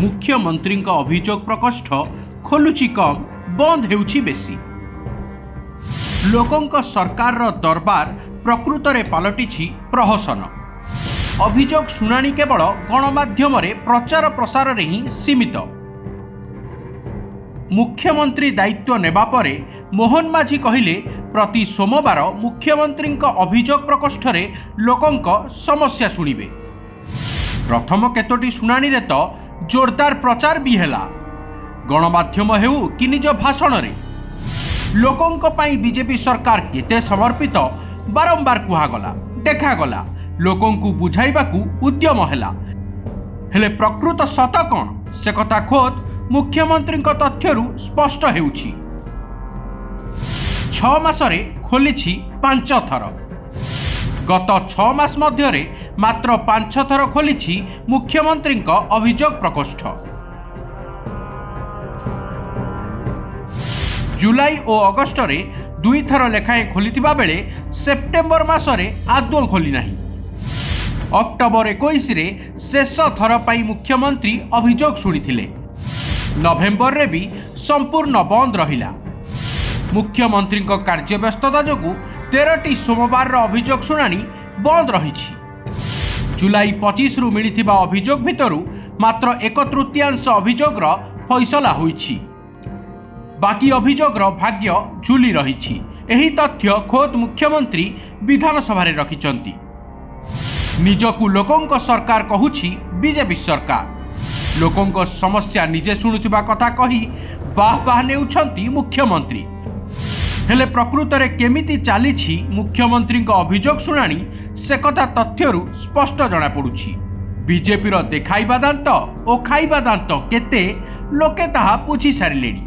मुख्यमंत्री अभियोग प्रकोष्ठ खोलुची कम बंद हेउची बेसी। लोकंक सरकार दरबार प्रकृत रे पलटिछि प्रहसन। अभियोग शुणाणी केवल गणमाध्यम प्रचार प्रसार रे ही सीमित। मुख्यमंत्री दायित्व नेबा परे मोहन माझी कहिले प्रति सोमवार मुख्यमंत्री अभियोग प्रकोष्ठ रे लोकंक समस्या शुणिबे। प्रथम केतोटी शुणाणी रे तो जोरदार प्रचार भी हैला। गणमाध्यम हेउ कि निज भाषण रे लोकंक पई बीजेपी सरकार केते समर्पित बारंबार कुहागला देखागला। लोकंकु बुझाइबाकू उद्यम हैला, हेले प्रकृत सत कौन से कथा खोद मुख्यमंत्री तथ्यरू स्पष्ट हेउछि। 6 मासरे खोलिछि 5 थर। गत 6 मास मध्यरे मात्र 5 थर खोलिछि मुख्यमंत्री अभियोग प्रकोष्ठ। जुलाई और अगस्ट रे 2 थर लेखाएं खोलिथिबा बेले सेप्टेम्बर मासरे आदौ खोली नाही। अक्टोबर 21 रे शेष थर पाई मुख्यमंत्री अभियोग शुणिथिले। नवेम्बर रे भी संपूर्ण बंद रहिला। मुख्यमंत्री कार्यव्यस्तता जोगु 13टी सोमवार अभियोग शुणाणी बंद रही। जुलाई 25 रु मिलिथिबा अभियोग भितरु मात्र 1/3 अभियोग फैसला होईछि। बाकी अभियोग भाग्य झुली रही। एही तथ्य खोद मुख्यमंत्री विधानसभा रे रखिचंती। निजकू लोकंक सरकार कहुछि बीजेपी सरकार। लोकंक समस्या निजे शुणुथिबा कथा कही बाह बाह नेउछंती मुख्यमंत्री। हेले प्रकृत रे केमिति चालिछि मुख्यमंत्री अभियोग शुणाणी से कथा तथ्यरू स्पष्ट जना पड़ुछि। बीजेपी रो देखाइबा दांत और खाइबा दांत केते लोके ताहा पूछि सारिलेनी।